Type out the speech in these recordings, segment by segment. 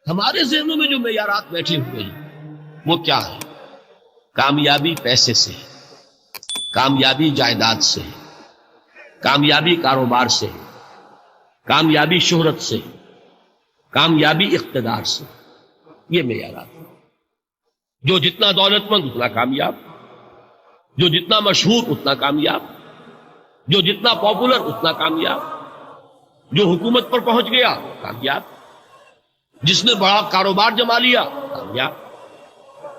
ہمارے ذہنوں میں جو معیارات بیٹھے ہوئے ہیں وہ کیا ہے؟ کامیابی پیسے سے، کامیابی جائیداد سے، کامیابی کاروبار سے، کامیابی شہرت سے، کامیابی اقتدار سے. یہ معیارات ہیں. جو جتنا دولت مند اتنا کامیاب، جو جتنا مشہور اتنا کامیاب، جو جتنا پاپولر اتنا کامیاب، جو حکومت پر پہنچ گیا کامیاب، جس نے بڑا کاروبار جما لیا کامیاب،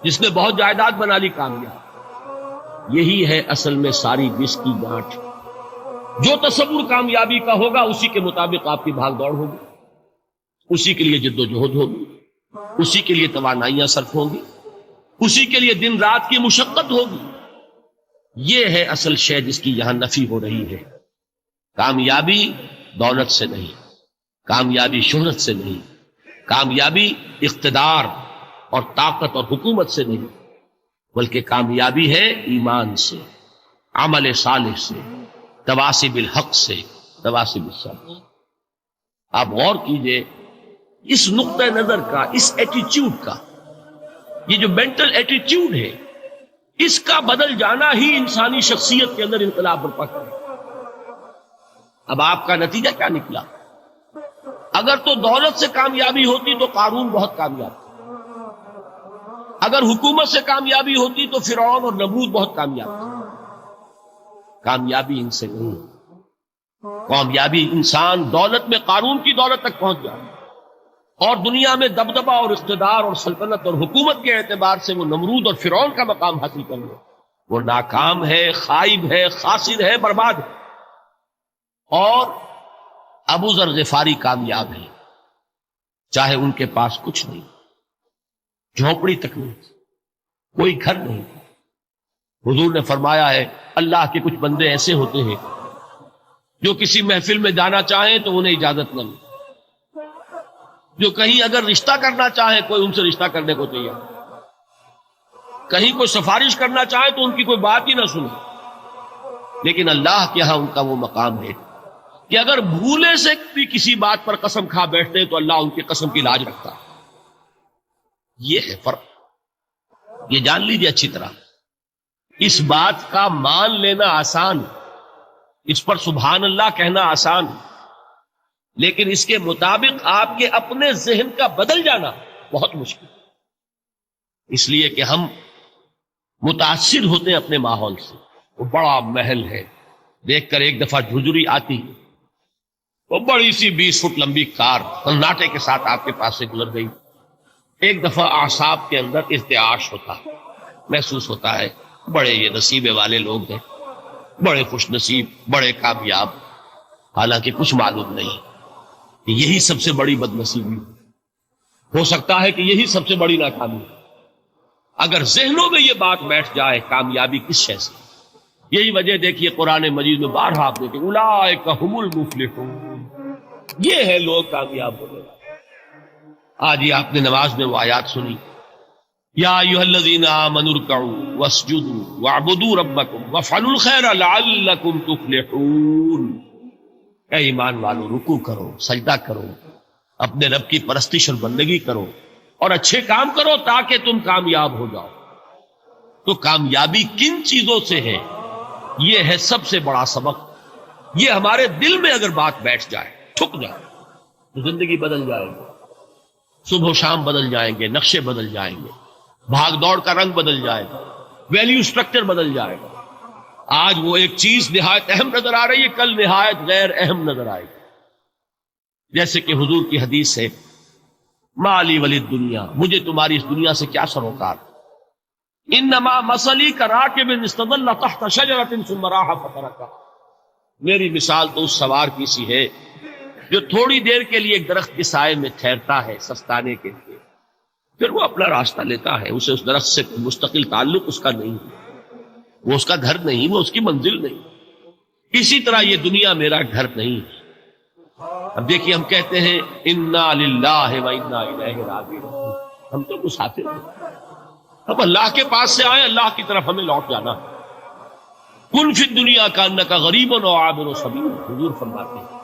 جس نے بہت جائیداد بنا لی کامیاب. یہی ہے اصل میں ساری جس کی گانٹھ. جو تصور کامیابی کا ہوگا اسی کے مطابق آپ کی بھاگ دوڑ ہوگی، اسی کے لیے جد و جہد ہوگی، اسی کے لیے توانائیاں صرف ہوں گی، اسی کے لیے دن رات کی مشقت ہوگی. یہ ہے اصل شے جس کی یہاں نفی ہو رہی ہے. کامیابی دولت سے نہیں، کامیابی شہرت سے نہیں، کامیابی اقتدار اور طاقت اور حکومت سے نہیں، بلکہ کامیابی ہے ایمان سے، عمل صالح سے، تواصی بالحق سے، تواصی بالصبر سے. آپ غور کیجئے اس نقطہ نظر کا، اس ایٹیچیوڈ کا، یہ جو مینٹل ایٹیچیوڈ ہے اس کا بدل جانا ہی انسانی شخصیت کے اندر انقلاب برپا کرے. اب آپ کا نتیجہ کیا نکلا؟ اگر تو دولت سے کامیابی ہوتی تو قارون بہت کامیاب تھا، اگر حکومت سے کامیابی ہوتی تو فرعون اور نمرود بہت کامیاب تھا. کامیابی ان سے نہیں. کامیابی انسان دولت میں قارون کی دولت تک پہنچ جائے اور دنیا میں دبدبہ اور اقتدار اور سلطنت اور حکومت کے اعتبار سے وہ نمرود اور فرعون کا مقام حاصل کر لے، وہ ناکام ہے، خائب ہے، خاسر ہے، برباد ہے. اور ابو ذر غفاری کامیاب ہے، چاہے ان کے پاس کچھ نہیں، جھونپڑی تک نہیں، کوئی گھر نہیں. حضور نے فرمایا ہے اللہ کے کچھ بندے ایسے ہوتے ہیں جو کسی محفل میں جانا چاہیں تو انہیں اجازت نہ ملے، جو کہیں اگر رشتہ کرنا چاہے کوئی ان سے رشتہ کرنے کو تیار، کہیں کوئی سفارش کرنا چاہے تو ان کی کوئی بات ہی نہ سنے. لیکن اللہ کے ہاں ان کا وہ مقام ہے کہ اگر بھولے سے بھی کسی بات پر قسم کھا بیٹھتے تو اللہ ان کی قسم کی لاج رکھتا. یہ ہے فرق. یہ جان لیجیے اچھی طرح. اس بات کا مان لینا آسان، اس پر سبحان اللہ کہنا آسان، لیکن اس کے مطابق آپ کے اپنے ذہن کا بدل جانا بہت مشکل. اس لیے کہ ہم متاثر ہوتے ہیں اپنے ماحول سے. وہ بڑا محل ہے، دیکھ کر ایک دفعہ جھجری آتی، وہ بڑی سی 20 فٹ لمبی کار سناٹے کے ساتھ آپ کے پاس سے گزر گئی. ایک دفعہ اعصاب کے اندر ارتعاش ہوتا، محسوس ہوتا ہے بڑے یہ نصیبے والے لوگ ہیں، بڑے خوش نصیب، بڑے کامیاب. حالانکہ کچھ معلوم نہیں کہ یہی سب سے بڑی بد نصیبی ہو سکتا ہے، کہ یہی سب سے بڑی ناکامی. اگر ذہنوں میں یہ بات بیٹھ جائے کامیابی کس شے سے. یہی وجہ دیکھیے قرآن مجید میں بارہا آپ دیکھیں اولئک هم المفلحون، یہ ہے لوگ کامیاب ہو گئے. آج ہی آپ نے نماز میں وہ آیات سنی، یا ایھا الذین آمنوا ارکعوا واسجدوا واعبدوا ربکم وافعلوا الخیر لعلکم تفلحون. اے ایمان والو، رکوع کرو، سجدہ کرو، اپنے رب کی پرستش اور بندگی کرو اور اچھے کام کرو تاکہ تم کامیاب ہو جاؤ. تو کامیابی کن چیزوں سے ہے؟ یہ ہے سب سے بڑا سبق. یہ ہمارے دل میں اگر بات بیٹھ جائے، ٹھک جائے، تو زندگی بدل جائے گی. صبح و شام بدل جائیں گے، نقشے بدل جائیں گے، بھاگ دوڑ کا رنگ بدل جائے گا، ویلیو سٹرکچر بدل جائے گا. آج وہ ایک چیز نہایت اہم نظر آ رہی ہے، کل نہایت غیر اہم نظر آئے گی. جیسے کہ حضور کی حدیث ہے مالی ولی دنیا، مجھے تمہاری اس دنیا سے کیا سروکار. انما مثلی کراکب استظل تحت شجرۃ ثم راح فترکها. میری مثال تو اس سوار کی سی ہے جو تھوڑی دیر کے لیے ایک درخت کے سائے میں ٹھہرتا ہے سستانے کے لیے، پھر وہ اپنا راستہ لیتا ہے. اسے اس درخت سے مستقل تعلق اس کا نہیں، وہ اس کا گھر نہیں، وہ اس کی منزل نہیں. اسی طرح یہ دنیا میرا گھر نہیں. اب دیکھیے ہم کہتے ہیں انا للہ و انا الیہ راجعون، ہم تو مسافر ہیں، ہم اللہ کے پاس سے آئے، اللہ کی طرف ہمیں لوٹ جانا. کن فی الدنیا کانک غریب و عابر سبیل. حضور فرماتے ہیں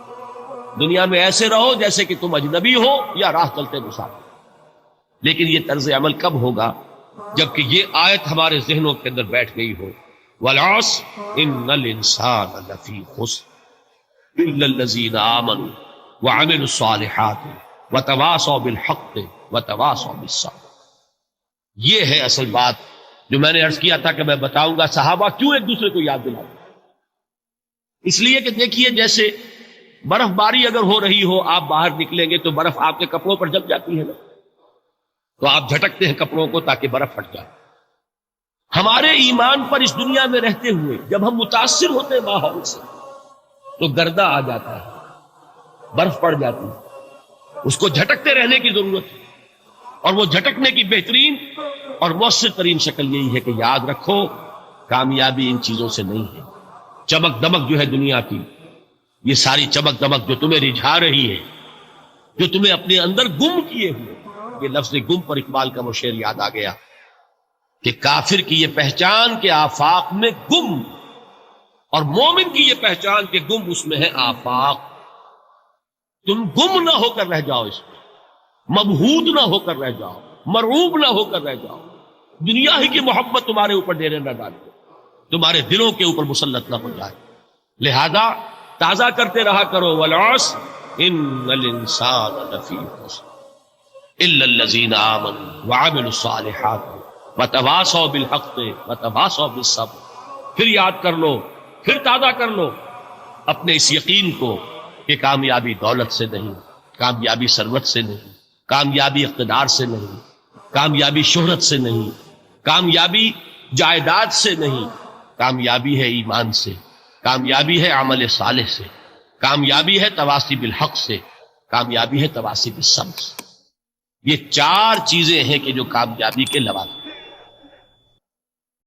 دنیا میں ایسے رہو جیسے کہ تم اجنبی ہو یا راہ چلتے مسافر. لیکن یہ طرز عمل کب ہوگا؟ جبکہ یہ آیت ہمارے ذہنوں کے اندر بیٹھ گئی ہو، وَالْعَصْرِ إِنَّ الْإِنسَانَ لَفِي خُسْرٍ إِلَّا الَّذِينَ آمَنُوا وَعَمِلُوا الصَّالِحَاتِ وَتَوَاصَوْا بِالْحَقِّ وَتَوَاصَوْا بِالصَّبْرِ۔ یہ ہے اصل بات جو میں نے عرض کیا تھا کہ میں بتاؤں گا صحابہ کیوں ایک دوسرے کو یاد دلاتے۔ اس لیے کہ دیکھیے جیسے برف باری اگر ہو رہی ہو، آپ باہر نکلیں گے تو برف آپ کے کپڑوں پر جم جاتی ہے نا، تو آپ جھٹکتے ہیں کپڑوں کو تاکہ برف ہٹ جائے۔ ہمارے ایمان پر اس دنیا میں رہتے ہوئے جب ہم متاثر ہوتے ہیں ماحول سے تو گردہ آ جاتا ہے، برف پڑ جاتی ہے، اس کو جھٹکتے رہنے کی ضرورت ہے۔ اور وہ جھٹکنے کی بہترین اور مؤثر ترین شکل یہی ہے کہ یاد رکھو کامیابی ان چیزوں سے نہیں ہے۔ چمک دمک جو ہے دنیا کی، یہ ساری چمک دمک جو تمہیں رجھا رہی ہے، جو تمہیں اپنے اندر گم کیے ہوئے، یہ لفظ گم پر اقبال کا وہ شعر یاد آ گیا کہ کافر کی یہ پہچان کے آفاق میں گم، اور مومن کی یہ پہچان کے گم اس میں ہے آفاق۔ تم گم نہ ہو کر رہ جاؤ، اس میں مبہوت نہ ہو کر رہ جاؤ، مرعوب نہ ہو کر رہ جاؤ، دنیا ہی کی محبت تمہارے اوپر ڈیرے نہ ڈال دے، تمہارے دلوں کے اوپر مسلط نہ ہو جائے۔ لہذا تازہ کرتے رہا کرو، والعصر ان الانسان لفی خسر الا الذین آمنوا وعملوا الصالحات وتواصوا بالحق وتواصوا بالصبر۔ پھر یاد کر لو، پھر تازہ کر لو اپنے اس یقین کو کہ کامیابی دولت سے نہیں، کامیابی ثروت سے نہیں، کامیابی اقتدار سے نہیں، کامیابی شہرت سے نہیں، کامیابی جائیداد سے نہیں، کامیابی ہے ایمان سے، کامیابی ہے عمل صالح سے، کامیابی ہے تواصی بالحق سے، کامیابی ہے تواصی بالصبر سے۔ یہ چار چیزیں ہیں کہ جو کامیابی کے لوازم